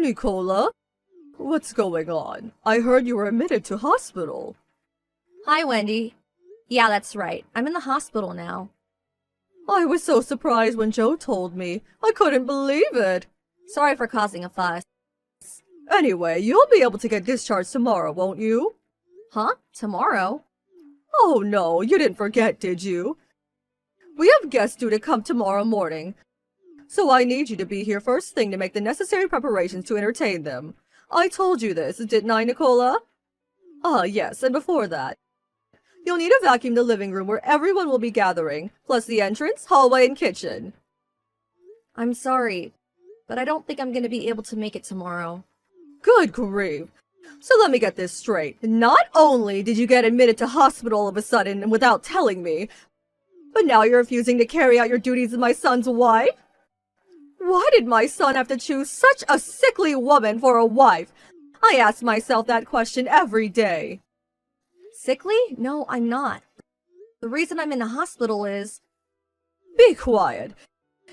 Nicola? What's going on? I heard you were admitted to hospital. Hi, Wendy. Yeah, that's right. I'm in the hospital now. I was so surprised when Joe told me. I couldn't believe it. Sorry for causing a fuss. Anyway, you'll be able to get discharged tomorrow, won't you? Huh? Tomorrow? Oh no, you didn't forget, did you? We have guests due to come tomorrow morning, so I need you to be here first thing to make the necessary preparations to entertain them. I told you this, didn't I, Nicola? Ah, yes, and before that, you'll need to vacuum the living room where everyone will be gathering, plus the entrance, hallway, and kitchen. I'm sorry, but I don't think I'm going to be able to make it tomorrow. Good grief. So let me get this straight. Not only did you get admitted to hospital all of a sudden and without telling me, but now you're refusing to carry out your duties as my son's wife? Why did my son have to choose such a sickly woman for a wife? I ask myself that question every day. Sickly? No, I'm not. The reason I'm in the hospital is... Be quiet.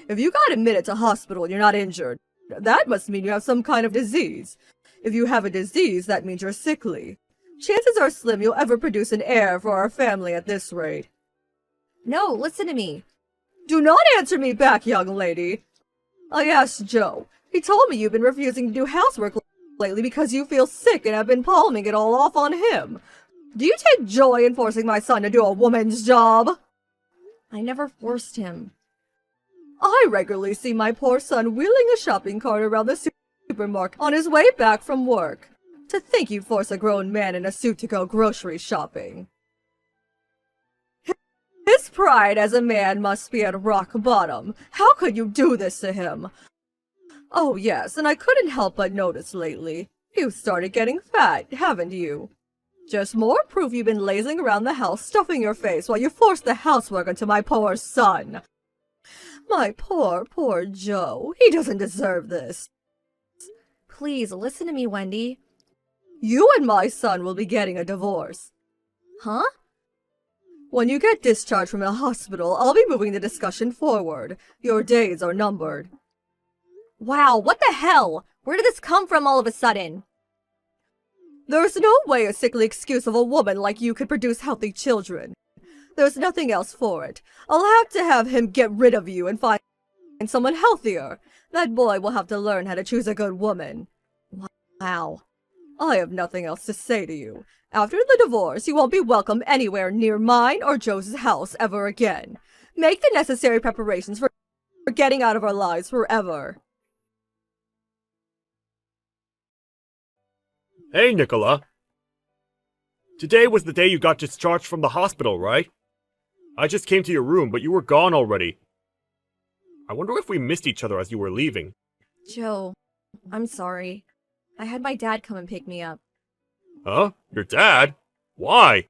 If you got admitted to hospital and you're not injured, that must mean you have some kind of disease. If you have a disease, that means you're sickly. Chances are slim you'll ever produce an heir for our family at this rate. No, listen to me. Do not answer me back, young lady. I asked Joe. He told me you've been refusing to do housework lately because you feel sick and have been palming it all off on him. Do you take joy in forcing my son to do a woman's job? I never forced him. I regularly see my poor son wheeling a shopping cart around the supermarket on his way back from work. To think you force a grown man in a suit to go grocery shopping. His pride as a man must be at rock bottom. How could you do this to him? Oh yes, and I couldn't help but notice lately. You've started getting fat, haven't you? Just more proof you've been lazing around the house stuffing your face while you force the housework onto my poor son. My poor Joe. He doesn't deserve this. Please, listen to me, Wendy. You and my son will be getting a divorce. Huh? When you get discharged from the hospital, I'll be moving the discussion forward. Your days are numbered. Wow, what the hell? Where did this come from all of a sudden? There's no way a sickly excuse of a woman like you could produce healthy children. There's nothing else for it. I'll have him get rid of you and find someone healthier. That boy will have to learn how to choose a good woman. Wow. I have nothing else to say to you. After the divorce, you won't be welcome anywhere near mine or Joe's house ever again. Make the necessary preparations for getting out of our lives forever. Hey, Nicola. Today was the day you got discharged from the hospital, right? I just came to your room, but you were gone already. I wonder if we missed each other as you were leaving. Joe, I'm sorry. I had my dad come and pick me up. Huh? Your dad? Why?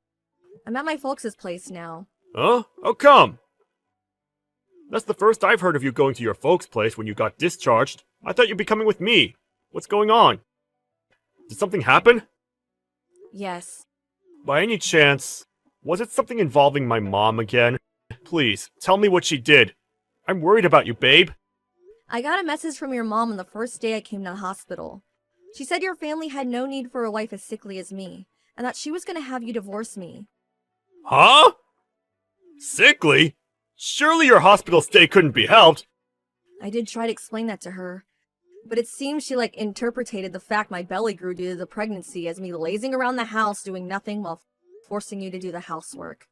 I'm at my folks' place now. Huh? How come? That's the first I've heard of you going to your folks' place when you got discharged. I thought you'd be coming with me. What's going on? Did something happen? Yes. By any chance, was it something involving my mom again? Please, tell me what she did. I'm worried about you, babe. I got a message from your mom on the first day I came to the hospital. She said your family had no need for a wife as sickly as me, and that she was going to have you divorce me. Huh? Sickly? Surely your hospital stay couldn't be helped. I did try to explain that to her, but it seems she interpreted the fact my belly grew due to the pregnancy as me lazing around the house doing nothing while forcing you to do the housework.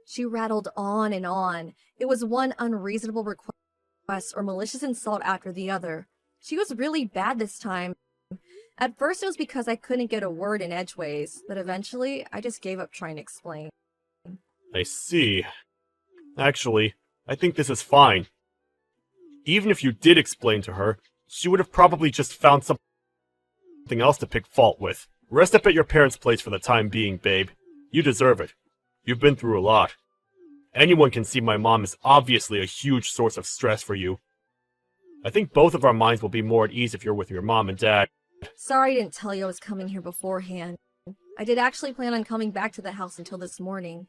She rattled on and on. It was one unreasonable request or malicious insult after the other. She was really bad this time. At first it was because I couldn't get a word in edgeways, but eventually I just gave up trying to explain. I see. Actually, I think this is fine. Even if you did explain to her, she would have probably just found something else to pick fault with. Rest up at your parents' place for the time being, babe. You deserve it. You've been through a lot. Anyone can see my mom is obviously a huge source of stress for you. I think both of our minds will be more at ease if you're with your mom and dad. Sorry I didn't tell you I was coming here beforehand. I did actually plan on coming back to the house until this morning.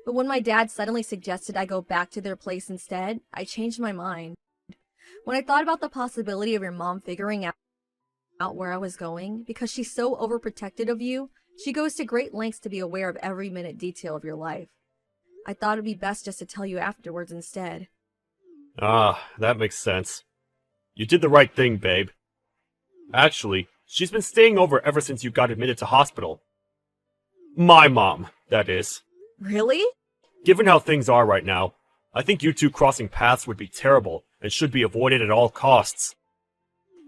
But when my dad suddenly suggested I go back to their place instead, I changed my mind. When I thought about the possibility of your mom figuring out where I was going, because she's so overprotected of you, she goes to great lengths to be aware of every minute detail of your life. I thought it'd be best just to tell you afterwards instead. Ah, that makes sense. You did the right thing, babe. Actually, she's been staying over ever since you got admitted to hospital. My mom, that is. Really? Given how things are right now, I think you two crossing paths would be terrible and should be avoided at all costs.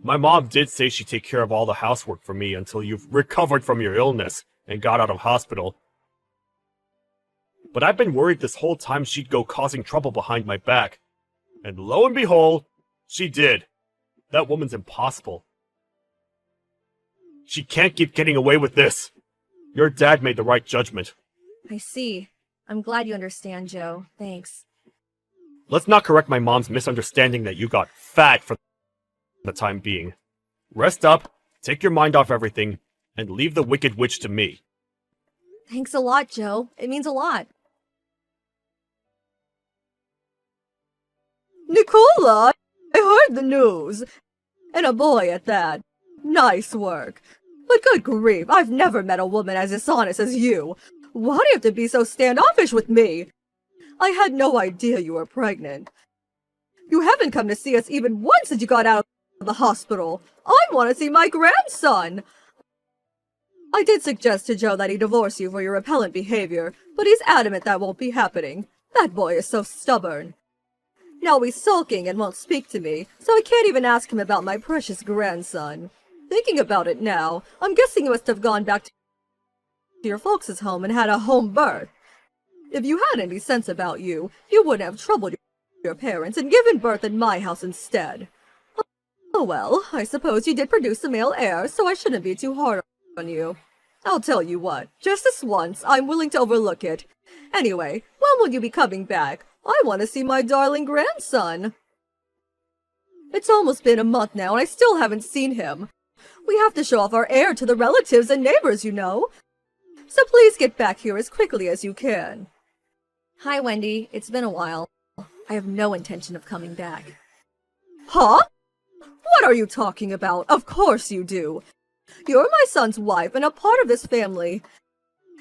My mom did say she'd take care of all the housework for me until you've recovered from your illness and got out of hospital. But I've been worried this whole time she'd go causing trouble behind my back. And lo and behold, she did. That woman's impossible. She can't keep getting away with this. Your dad made the right judgment. I see. I'm glad you understand, Joe. Thanks. Let's not correct my mom's misunderstanding that you got fat for the time being. Rest up, take your mind off everything, and leave the Wicked Witch to me. Thanks a lot, Joe. It means a lot. Nicola, I heard the news. And a boy at that. Nice work. But good grief, I've never met a woman as dishonest as you. Why do you have to be so standoffish with me? I had no idea you were pregnant. You haven't come to see us even once since you got out of the hospital. I want to see my grandson. I did suggest to Joe that he divorce you for your repellent behavior, but he's adamant that won't be happening. That boy is so stubborn. Now he's sulking and won't speak to me, so I can't even ask him about my precious grandson. Thinking about it now, I'm guessing you must have gone back to your folks' home and had a home birth. If you had any sense about you, you wouldn't have troubled your parents and given birth in my house instead. Oh well, I suppose you did produce a male heir, so I shouldn't be too hard on you. I'll tell you what, just this once, I'm willing to overlook it. Anyway, when will you be coming back? I want to see my darling grandson. It's almost been a month now and I still haven't seen him. We have to show off our heir to the relatives and neighbors, you know. So please get back here as quickly as you can. Hi, Wendy. It's been a while. I have no intention of coming back. Huh? What are you talking about? Of course you do. You're my son's wife and a part of this family.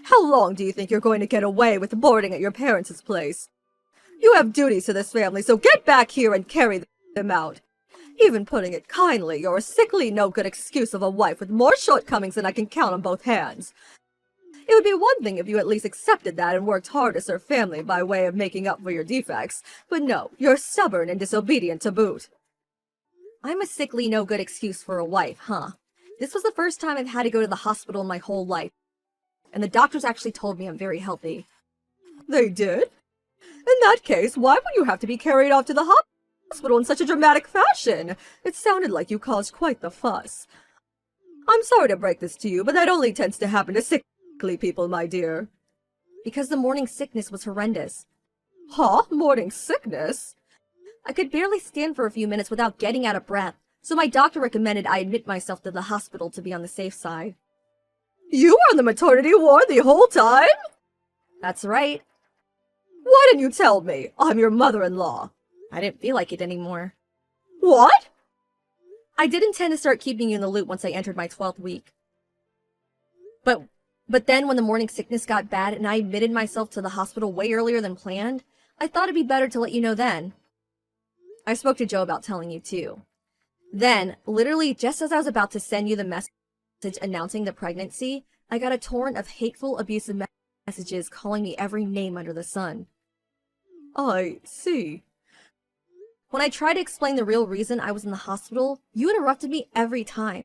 How long do you think you're going to get away with boarding at your parents' place? You have duties to this family, so get back here and carry them out. Even putting it kindly, you're a sickly, no-good excuse of a wife with more shortcomings than I can count on both hands. It would be one thing if you at least accepted that and worked hard to serve family by way of making up for your defects, but no, you're stubborn and disobedient to boot. I'm a sickly, no-good excuse for a wife, huh? This was the first time I've had to go to the hospital in my whole life, and the doctors actually told me I'm very healthy. They did? In that case, why would you have to be carried off to the hospital in such a dramatic fashion? It sounded like you caused quite the fuss. I'm sorry to break this to you, but that only tends to happen to sickly people, my dear. Because the morning sickness was horrendous. Huh? Morning sickness? I could barely stand for a few minutes without getting out of breath, so my doctor recommended I admit myself to the hospital to be on the safe side. You were on the maternity ward the whole time? That's right. Why didn't you tell me? I'm your mother-in-law. I didn't feel like it anymore. What? I did intend to start keeping you in the loop once I entered my 12th week. But then when the morning sickness got bad and I admitted myself to the hospital way earlier than planned, I thought it'd be better to let you know then. I spoke to Joe about telling you too. Then, literally just as I was about to send you the message announcing the pregnancy, I got a torrent of hateful, abusive messages calling me every name under the sun. I see. When I tried to explain the real reason I was in the hospital, you interrupted me every time,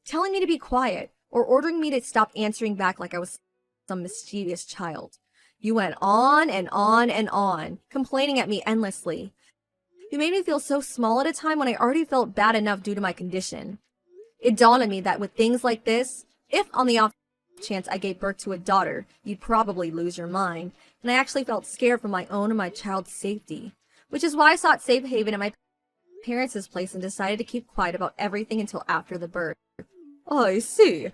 telling me to be quiet, or ordering me to stop answering back like I was some mischievous child. You went on and on and on, complaining at me endlessly. You made me feel so small at a time when I already felt bad enough due to my condition. It dawned on me that with things like this, if on the off chance I gave birth to a daughter, you'd probably lose your mind, and I actually felt scared for my own and my child's safety, which is why I sought safe haven at my parents' place and decided to keep quiet about everything until after the birth. I see.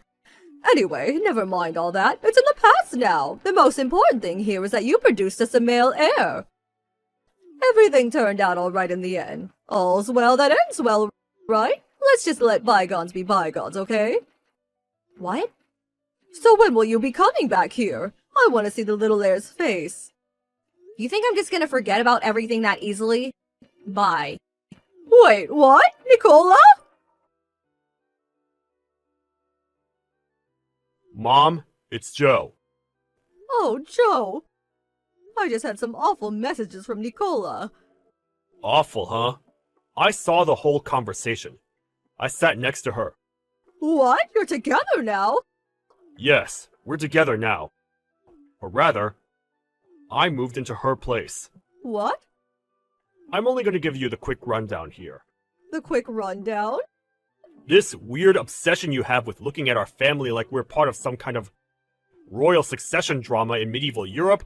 Anyway, never mind all that. It's in the past now. The most important thing here is that you produced us a male heir. Everything turned out all right in the end. All's well that ends well, right? Let's just let bygones be bygones, okay? What? So when will you be coming back here? I want to see the little heir's face. You think I'm just gonna forget about everything that easily? Bye. Wait, what? Nicola? Mom, it's Joe. Oh, Joe. I just had some awful messages from Nicola. Awful, huh? I saw the whole conversation. I sat next to her. What? You're together now? Yes, we're together now. Or rather, I moved into her place. What? I'm only going to give you the quick rundown here. The quick rundown? This weird obsession you have with looking at our family like we're part of some kind of royal succession drama in medieval Europe?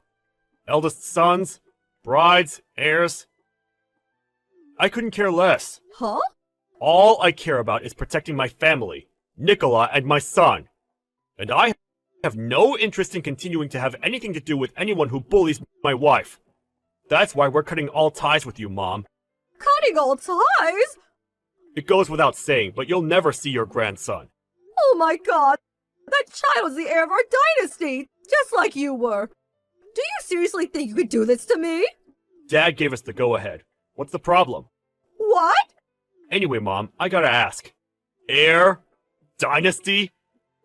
Eldest sons, brides, heirs. I couldn't care less. Huh? All I care about is protecting my family, Nicola and my son. And I have no interest in continuing to have anything to do with anyone who bullies my wife. That's why we're cutting all ties with you, Mom. Cutting all ties? It goes without saying, but you'll never see your grandson. Oh my god! That child's the heir of our dynasty, just like you were. Do you seriously think you could do this to me? Dad gave us the go-ahead. What's the problem? What? Anyway, Mom, I gotta ask. Heir? Dynasty?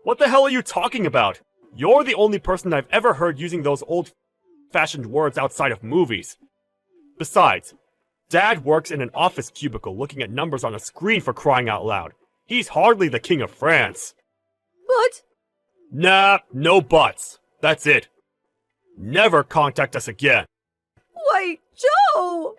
What the hell are you talking about? You're the only person I've ever heard using those old-fashioned words outside of movies. Besides, Dad works in an office cubicle looking at numbers on a screen for crying out loud. He's hardly the king of France. But... Nah, no buts. That's it. Never contact us again. Wait, Joe!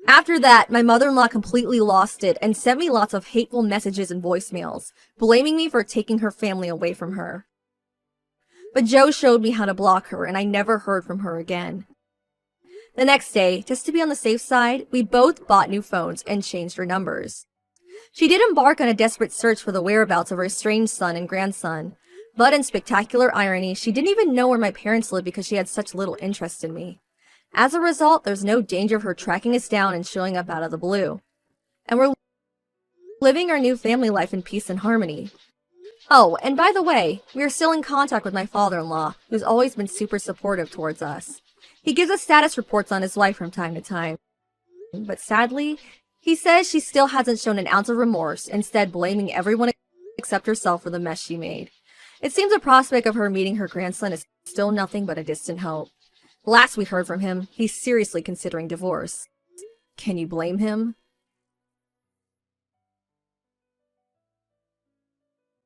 After that, my mother-in-law completely lost it and sent me lots of hateful messages and voicemails, blaming me for taking her family away from her. But Joe showed me how to block her, and I never heard from her again. The next day, just to be on the safe side, we both bought new phones and changed our numbers. She did embark on a desperate search for the whereabouts of her estranged son and grandson, but in spectacular irony, she didn't even know where my parents lived because she had such little interest in me. As a result, there's no danger of her tracking us down and showing up out of the blue. And we're living our new family life in peace and harmony. Oh, and by the way, we are still in contact with my father-in-law, who's always been super supportive towards us. He gives us status reports on his wife from time to time. But sadly, he says she still hasn't shown an ounce of remorse, instead blaming everyone except herself for the mess she made. It seems the prospect of her meeting her grandson is still nothing but a distant hope. Last we heard from him, he's seriously considering divorce. Can you blame him?